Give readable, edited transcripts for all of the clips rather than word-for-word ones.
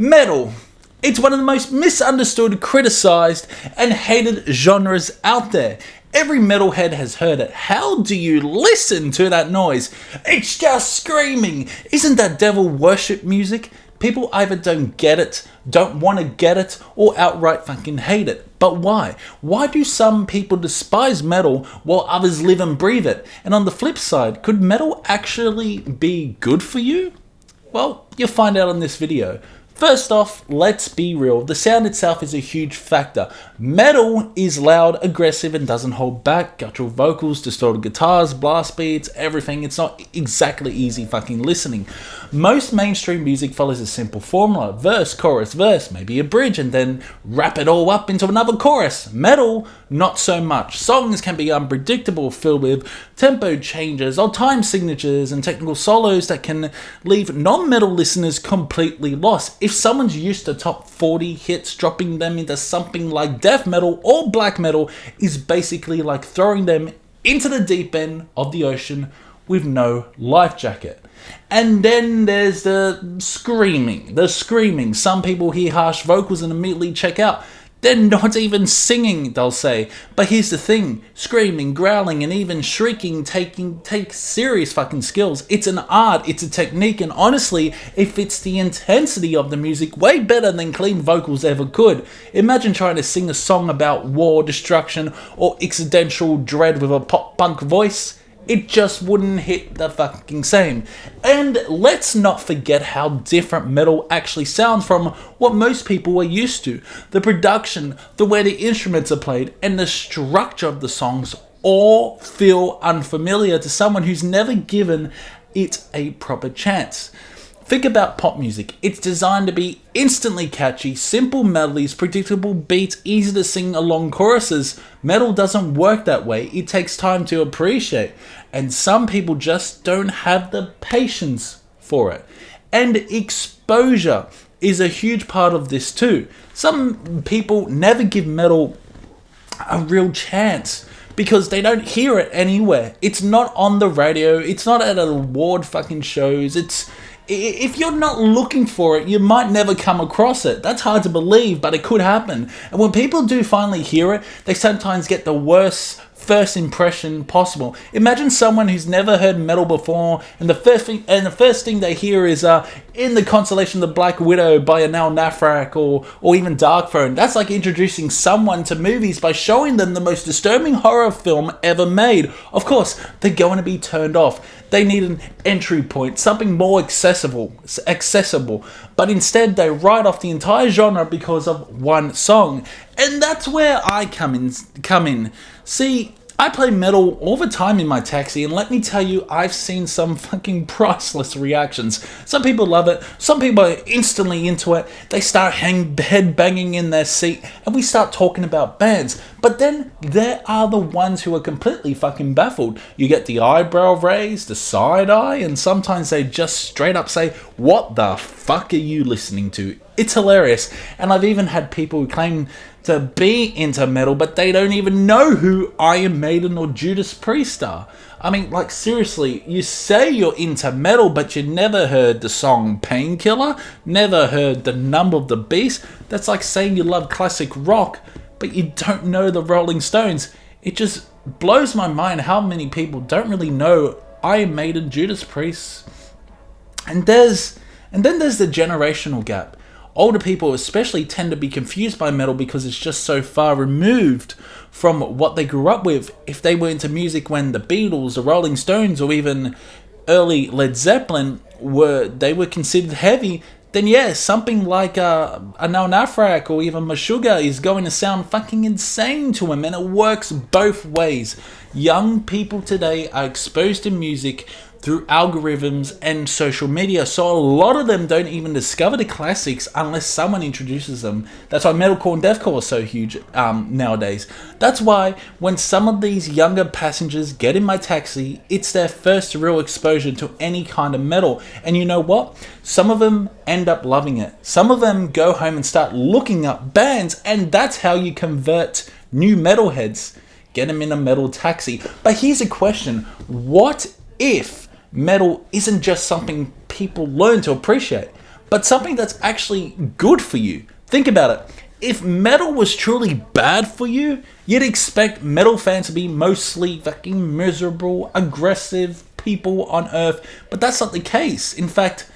Metal. It's one of the most misunderstood, criticized, and hated genres out there. Every metalhead has heard it. How do you listen to that noise? It's just screaming. Isn't that devil worship music? People either don't get it, don't want to get it, or outright fucking hate it. But why? Why do some people despise metal while others live and breathe it? And on the flip side, could metal actually be good for you? Well, you'll find out in this video. First off, let's be real, the sound itself is a huge factor. Metal is loud, aggressive, and doesn't hold back. Guttural vocals, distorted guitars, blast beats, everything. It's not exactly easy fucking listening. Most mainstream music follows a simple formula. Verse, chorus, verse, maybe a bridge, and then wrap it all up into another chorus. Metal, not so much. Songs can be unpredictable, filled with tempo changes or time signatures and technical solos that can leave non-metal listeners completely lost. If someone's used to top 40 hits, dropping them into something like death metal or black metal is basically like throwing them into the deep end of the ocean with no life jacket. And then there's the screaming. Some people hear harsh vocals and immediately check out. They're not even singing, they'll say. But here's the thing, screaming, growling, and even shrieking take serious fucking skills. It's an art, it's a technique, and honestly, it fits the intensity of the music way better than clean vocals ever could. Imagine trying to sing a song about war, destruction, or existential dread with a pop-punk voice. It just wouldn't hit the fucking same. And let's not forget how different metal actually sounds from what most people are used to. The production, the way the instruments are played, and the structure of the songs all feel unfamiliar to someone who's never given it a proper chance. Think about pop music. It's designed to be instantly catchy, simple melodies, predictable beats, easy to sing along choruses. Metal doesn't work that way. It takes time to appreciate. And some people just don't have the patience for it. And exposure is a huge part of this too. Some people never give metal a real chance because they don't hear it anywhere. It's not on the radio. It's not at award fucking shows. If you're not looking for it, you might never come across it. That's hard to believe, but it could happen. And when people do finally hear it, they sometimes get the worst first impression possible. Imagine someone who's never heard metal before, and the first thing they hear is "In the Constellation of the Black Widow" by Anal Nafrak or even Dark Throne. That's like introducing someone to movies by showing them the most disturbing horror film ever made. Of course, they're going to be turned off. They need an entry point, something more accessible. But instead, they write off the entire genre because of one song. And that's where I come in. See, I play metal all the time in my taxi, and let me tell you, I've seen some fucking priceless reactions. Some people love it, some people are instantly into it, they start head banging in their seat, and we start talking about bands. But then there are the ones who are completely fucking baffled. You get the eyebrow raised, the side eye, and sometimes they just straight up say, "What the fuck are you listening to?" It's hilarious. And I've even had people who claim to be into metal, but they don't even know who Iron Maiden or Judas Priest are. I mean, like, seriously, you say you're into metal, but you never heard the song Painkiller, never heard The Number of the Beast. That's like saying you love classic rock, but you don't know the Rolling Stones. It just blows my mind how many people don't really know Iron Maiden, Judas Priest. And then there's the generational gap. Older people especially tend to be confused by metal because it's just so far removed from what they grew up with. If they were into music when the Beatles, the Rolling Stones, or even early Led Zeppelin were considered heavy, then yeah, something like Anal Nafrak or even Meshuggah is going to sound fucking insane to them, and it works both ways. Young people today are exposed to music through algorithms and social media, so a lot of them don't even discover the classics unless someone introduces them. That's why metalcore and deathcore are so huge nowadays. That's why when some of these younger passengers get in my taxi, it's their first real exposure to any kind of metal. And you know what? Some of them end up loving it. Some of them go home and start looking up bands, and that's how you convert new metalheads. Get them in a metal taxi. But here's a question. What if metal isn't just something people learn to appreciate? but something that's actually good for you. Think about it. If metal was truly bad for you, you'd expect metal fans to be mostly fucking miserable, aggressive people on earth, but that's not the case. In fact,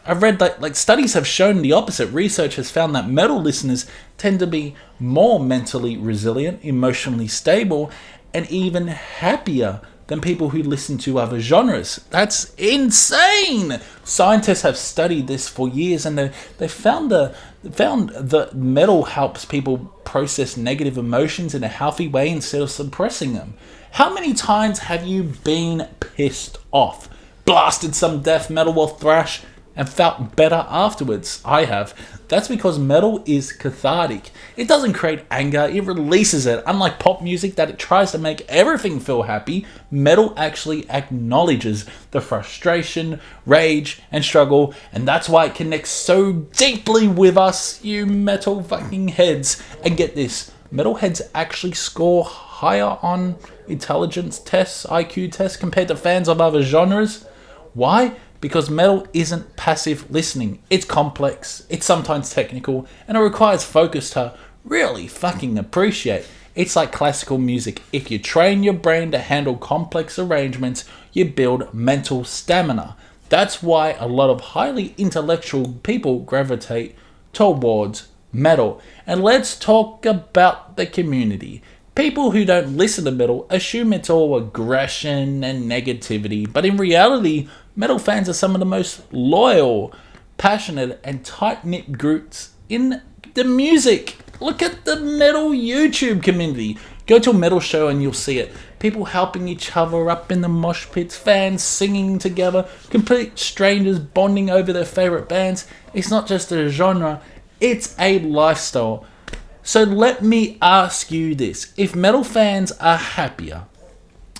I've read that studies have shown the opposite. Research has found that metal listeners tend to be more mentally resilient, emotionally stable, and even happier than people who listen to other genres. That's insane! Scientists have studied this for years, and they found that metal helps people process negative emotions in a healthy way instead of suppressing them. How many times have you been pissed off, blasted some death metal or thrash, and felt better afterwards? I have. That's because metal is cathartic. It doesn't create anger, it releases it. Unlike pop music that it tries to make everything feel happy, metal actually acknowledges the frustration, rage, and struggle, and that's why it connects so deeply with us, you metal fucking heads. And get this, metal heads actually score higher on intelligence tests, IQ tests, compared to fans of other genres. Why? Because metal isn't passive listening. It's complex, it's sometimes technical, and it requires focus to really fucking appreciate. It's like classical music. If you train your brain to handle complex arrangements, you build mental stamina. That's why a lot of highly intellectual people gravitate towards metal. And let's talk about the community. People who don't listen to metal assume it's all aggression and negativity, but in reality, metal fans are some of the most loyal, passionate, and tight-knit groups in the music. Look at the metal YouTube community. Go to a metal show and you'll see it. People helping each other up in the mosh pits, fans singing together, complete strangers bonding over their favorite bands. It's not just a genre, it's a lifestyle. So let me ask you this. If metal fans are happier,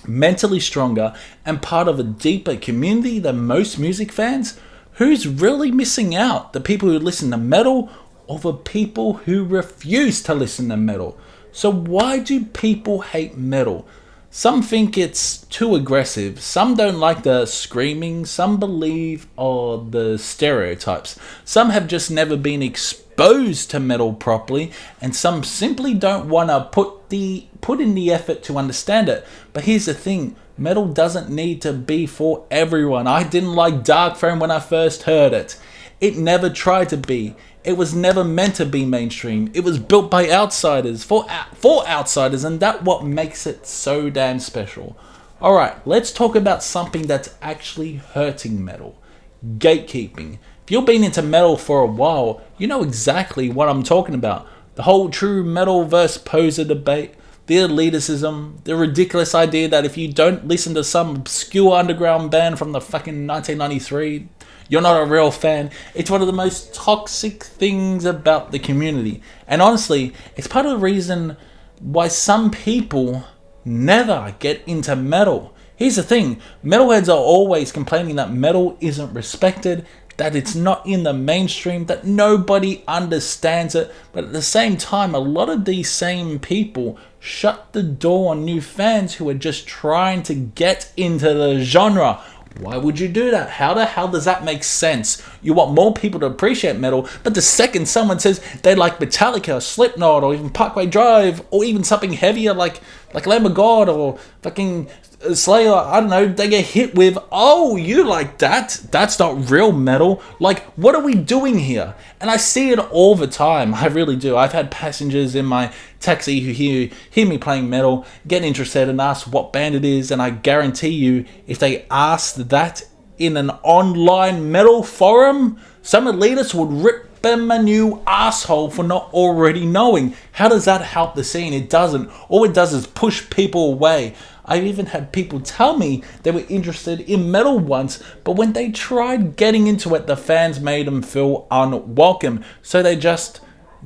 mentally stronger, and part of a deeper community than most music fans, who's really missing out? The people who listen to metal or the people who refuse to listen to metal? So why do people hate metal? Some think it's too aggressive, some don't like the screaming, some believe the stereotypes, some have just never been exposed to metal properly, and some simply don't want to put in the effort to understand it. But here's the thing, metal doesn't need to be for everyone. I didn't like Dark Throne when I first heard it. It never tried to be. It was never meant to be mainstream. It was built by outsiders, for outsiders, and that's what makes it so damn special. Alright, let's talk about something that's actually hurting metal. Gatekeeping. If you've been into metal for a while, you know exactly what I'm talking about. The whole true metal versus poser debate, the elitism, the ridiculous idea that if you don't listen to some obscure underground band from the fucking 1993, you're not a real fan. It's one of the most toxic things about the community. And honestly, it's part of the reason why some people never get into metal. Here's the thing, metalheads are always complaining that metal isn't respected, that it's not in the mainstream, that nobody understands it. But at the same time, a lot of these same people shut the door on new fans who are just trying to get into the genre. Why would you do that? How the hell does that make sense? You want more people to appreciate metal, but the second someone says they like Metallica, Slipknot, or even Parkway Drive, or even something heavier like Lamb of God or fucking Slayer, I don't know, they get hit with, oh, you like that? That's not real metal. Like, what are we doing here? And I see it all the time. I really do. I've had passengers in my taxi who hear me playing metal, get interested and ask what band it is, and I guarantee you, if they asked that in an online metal forum, some elitists would rip them a new asshole for not already knowing. How does that help the scene? It doesn't. All it does is push people away. I've even had people tell me they were interested in metal once, but when they tried getting into it, the fans made them feel unwelcome, so they just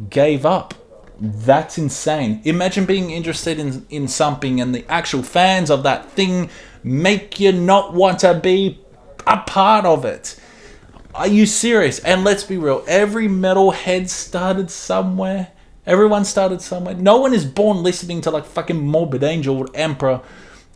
gave up. That's insane. Imagine being interested in something and the actual fans of that thing make you not want to be a part of it. Are you serious? And let's be real, every metalhead started somewhere. Everyone started somewhere. No one is born listening to like fucking Morbid Angel or Emperor.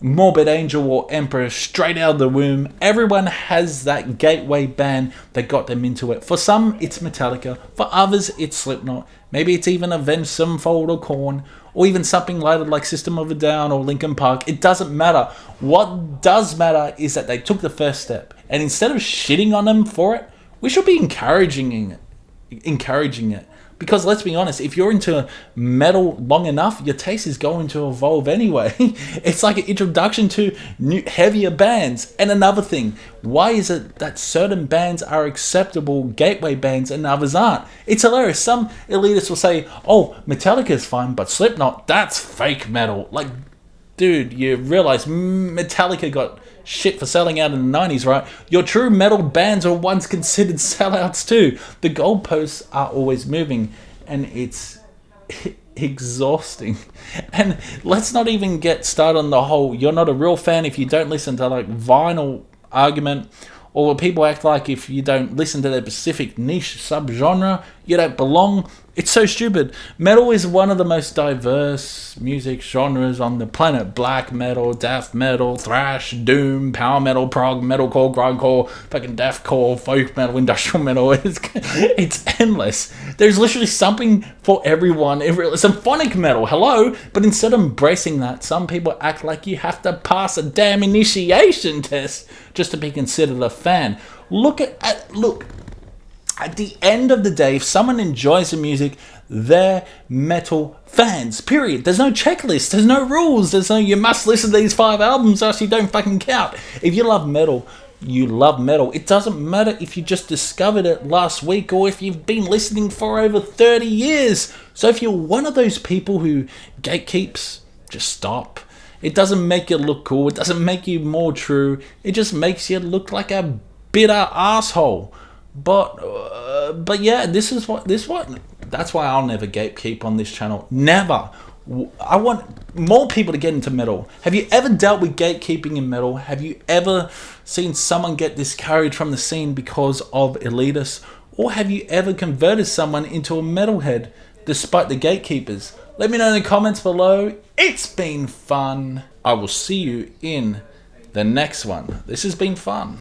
Morbid Angel or Emperor straight out of the womb. Everyone has that gateway band that got them into it. For some, it's Metallica. For others, it's Slipknot. Maybe it's even Avenged Sevenfold or Korn, or even something later like System of a Down or Linkin Park. It doesn't matter. What does matter is that they took the first step. And instead of shitting on them for it, we should be encouraging it. Because let's be honest, if you're into metal long enough, your taste is going to evolve anyway. It's like an introduction to new, heavier bands. And another thing, why is it that certain bands are acceptable gateway bands and others aren't? It's hilarious. Some elitists will say, oh, Metallica is fine, but Slipknot, that's fake metal. Like, dude, you realize Metallica got shit for selling out in the 90s, right? Your true metal bands are once considered sellouts too. The goalposts are always moving, and it's exhausting. And let's not even get started on the whole you're not a real fan if you don't listen to like vinyl argument, or where people act like if you don't listen to their specific niche subgenre, you don't belong. It's so stupid. Metal is one of the most diverse music genres on the planet. Black metal, death metal, thrash, doom, power metal, prog, metalcore, grindcore, fucking deathcore, folk metal, industrial metal. It's endless. There's literally something for everyone. Symphonic metal, hello? But instead of embracing that, some people act like you have to pass a damn initiation test just to be considered a fan. Look. At the end of the day, if someone enjoys the music, they're metal fans, period. There's no checklist, there's no rules, there's no you must listen to these 5 albums or else you don't fucking count. If you love metal, you love metal. It doesn't matter if you just discovered it last week or if you've been listening for over 30 years. So if you're one of those people who gatekeeps, just stop. It doesn't make you look cool, it doesn't make you more true, it just makes you look like a bitter asshole. But yeah, that's why I'll never gatekeep on this channel. Never. I want more people to get into metal. Have you ever dealt with gatekeeping in metal? Have you ever seen someone get discouraged from the scene because of elitists? Or have you ever converted someone into a metalhead despite the gatekeepers? Let me know in the comments below. It's been fun. I will see you in the next one. This has been fun.